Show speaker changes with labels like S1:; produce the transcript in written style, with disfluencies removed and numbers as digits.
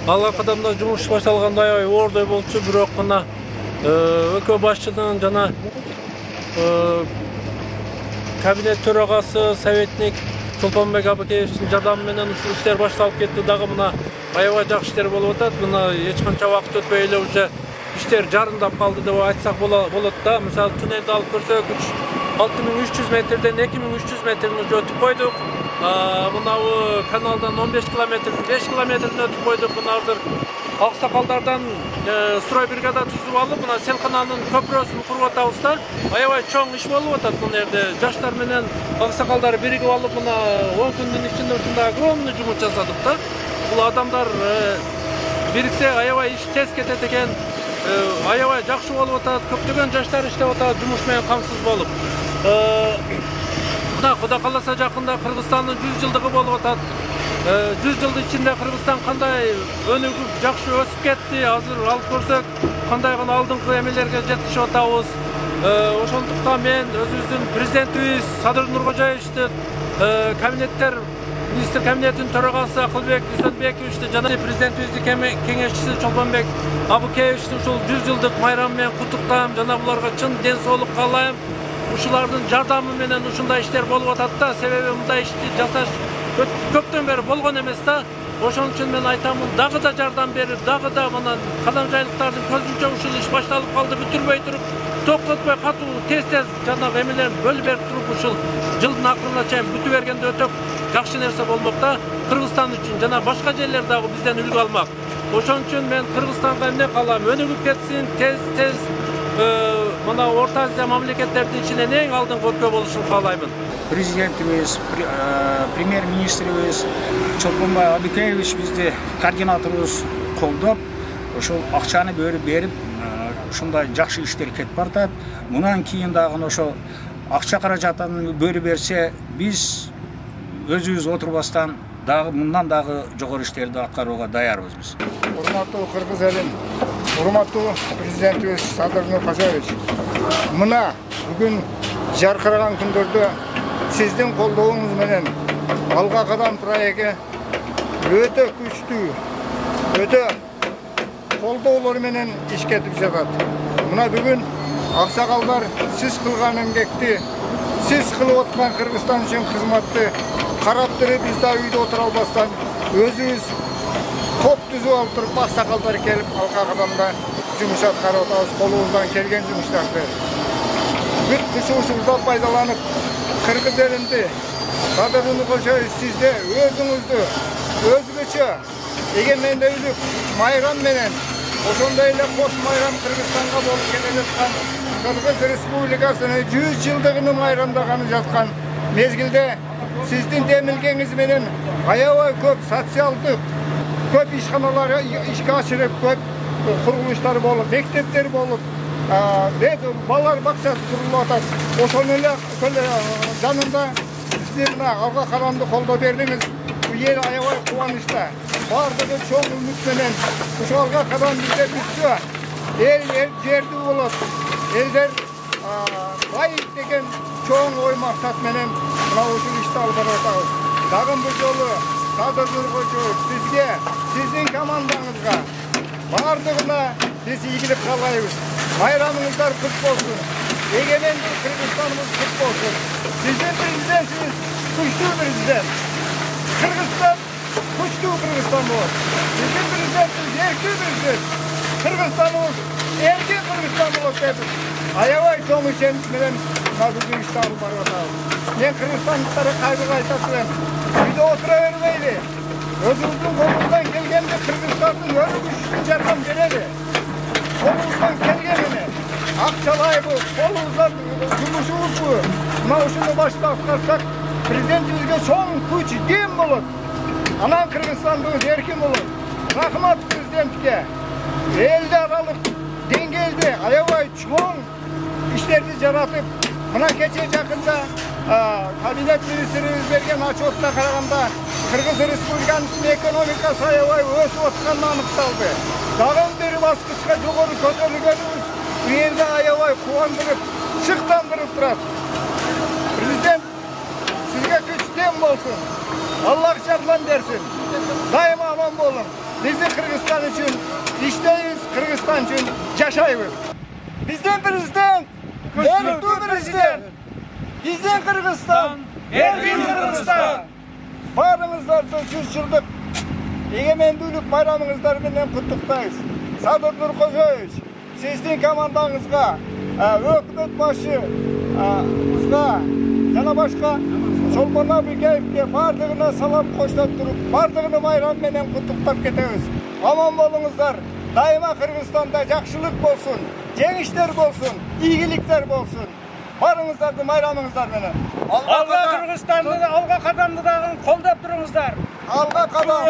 S1: алакадан да жумуш башталганда аябай оордой болчу, бирок мына өлкө башчынын жана кабинет төрагасы, советник Чолпонбек Абыкеевичтин жардамы менен ушул иштер башталып кетти. Дагы мына аябай жакшы иштер болуп атат. Мына эч канча убакыт өтпөй эле уже иштер жарымдап калды деп айтсак болот да. Мисалы туннелди алып көрсөк, 6300 метрден 2300 метрин уже өтүп койдук. Мынабу каналдан 15 километр, 5 километрин өтүп койдук. Мына азыр аксакалдардан строй бригада түзүп алып, мына сел каналынын көпүрөсүн куруп атабыз да. Аябай чоң иш болуп атат бул жерде. Жаштар менен аксакалдар биригип алып, мына 10 күндүн ичинде ушундай огромный жумуш жасадык да. Бул адамдар бириксе аябай иш тез кетет экен. Аябай жакшы болуп атат. Көптөгөн жаштар иштеп атат жумуш менен камсыз болуп. Мына Кудай кааласа жакында Кыргызстандын 100 жылдыгы болуп атат. 100 жылдын ичинде Кыргызстан кандай өнүгүп жакшы өсүп кетти. Азыр алып көрсөк, кандай гана алдыңкы эмелерге жетишип атабыз. Ошондуктан мен өзүбүздүн президентибиз Садыр Нуркожоевичти, кабинеттер министр кабинетинин төрагасы Акылбек Дүйсөнбековичти жана президентибиздин кеңешчиси Чолпонбек Абыкеевичти ушул 100 жылдык майрамы менен куттуктайм. Жана буларга чын ден соолук каалайм. Ушулардын жардамы менен ушундай иштер болуп атат да. Себеби мындай ишти жасаш көптөн бери болгон эмес да. Ошон үчүн мен айтам, дагы да жардам берип, дагы да мына кадамжайлыктардын көзүнчө ушул иш башталып калды, бүтүрбөй туруп, токтотпой катуу тез жана эмелерин бөлүп берип туруп ушул жылдын акырына чейин бүтүп бергенде өтө жакшы нерсе болмок да. Кыргызстан үчүн жана башка жерлер дагы бизден үлгү алмак. Ошон үчүн мен Кыргызстанга эмне каалайм? Өнүгүп кетсин, тез мына Орта Азия мамлекеттердин ичинен эң алдыңкы өлкө болушун каалаймын.
S2: Президентибиз, премьер-министрибиз Чолпонбай Абыкеевич бизди координаторубуз колдоп, ошол акчаны берип, ушундай жакшы иштер кетип баратат. Мындан кийин дагы ошо акча каражатын бөлүп берсе, биз өзүбүз отурбастан дагы мындан дагы жогору иштерди аткарууга даярбыз биз.
S3: Урматтуу кыргыз элим, урматтуу президентибиз Садыр Нуркожоевич, мына бүгүн жаркыраган күндөрдө сиздин колдооңуз менен Алга кадам проекти өтө күчтүү, өтө колдоолор менен иш кетип жатат. Мына бүгүн аксакалдар сиз кылган эмгекти, сиз кылып аткан Кыргызстан үчүн кызматты карап туруп, биз да үйдө отура албастан өзүбүз топ түзүп алып туруп, аксакалдар келип Алга кадамда жумуш аткарып атабыз, колубуздан келген жумуштарды. Бүт ушулда пайдаланып, кыргыз элинди Садыр Нуркожоевич сизде өзүңүздү өзгөчө эгемендүүлүк майрам менен, ошондой эле кош майрам Кыргызстанга болуп келе жаткан Кыргыз Республикасынын 100 жылдыгын майрамдаганы жаткан мезгилде сиздин демилгеңиз менен аябай көп социалдык, көп ишканалар ишке ашырып, көп курулуштар болуп, мектептер болуп, балалар бакчасы курулуп атат. Ошону эле жанында сиздер мына Алга кадамды колдоо бердиңиз. Бул эл аябай кубанычта. Бардыгы чоң үмүт менен ушул Алга кадам бизде бүтсө, эл жерди болот. Элдер байыт деген чоң ой максат менен мына ушул ишти алып баратабыз. Дагы бул жолу Садыр Нуркожоевич сизге, сиздин командаңызга бардыгына биз ийгилик каалайбыз. Майрамыңыздар кут болсун. Эгемендүү Кыргызстаныбыз кут болсун. Сиздин президентиңиз күчтүү президент. Кыргызстан күчтүү Кыргызстан болот. Сиздин президентиңиз эркин президент. Кыргызстаныбыз эркин Кыргызстан болот деп аябай чоң ишенич менен бүгүн ишти алып барып атабыз. Мен кыргызстандыктарга кайрылып айтат элем. Үйдө отура бербейли. Өзүбүздүн колубуздан келгенде Кыргызстандын өнүгүшүнө жардам берели. Колубуздан келгенine акчалайбы, колубуздан жумушубузбу, мына ушуну башта аткарсак, президентибизге чоң күч, дем болот. Анан Кыргызстандыбыз эркин болот. Рахмат президентке. Элди аралык деңгээлде аябай чоң иштерди жаратып, мына кече жакында кабинет министрибиз берген отчетта караганда Кыргыз Республикасынын экономикасы аябай өсүп атканы аныкталды. Дагы бир баскычка жогору көтөрүлгөнүбүз бу жерде аябай кубандырып, шыктандырып турат. Президент сизге күч дем болсун. Аллах жардам берсин. Дайыма аман болуң. Bizi Kırgızstan için işteyiz, Kırgızstan için yaşayız. Bizden prezident, mevcut prezident. Bizden Kırgızstan, her gün Kırgızstan. Barınızlarda 100 yıllık egemenlik bayramınızlar bilen kutluktayız. Sadır Nurkozoviç, sizin komandanızga, hükümet başıga, yana başka Solmon Abigeyev'e bardığına salam koşlap durup, bardığını bayram bilen kutluktap ketemiz. Aman bolunuzlar, daima Kırgızstanda jakşılık bolsun, jеңişler bolsun, iyilikler bolsun. Barыңыздарды, bayramыңыздар менен.
S2: Алға Кыргызстанды, алға кадамды дагы колдоп туруңуздар.
S3: Alga kadam.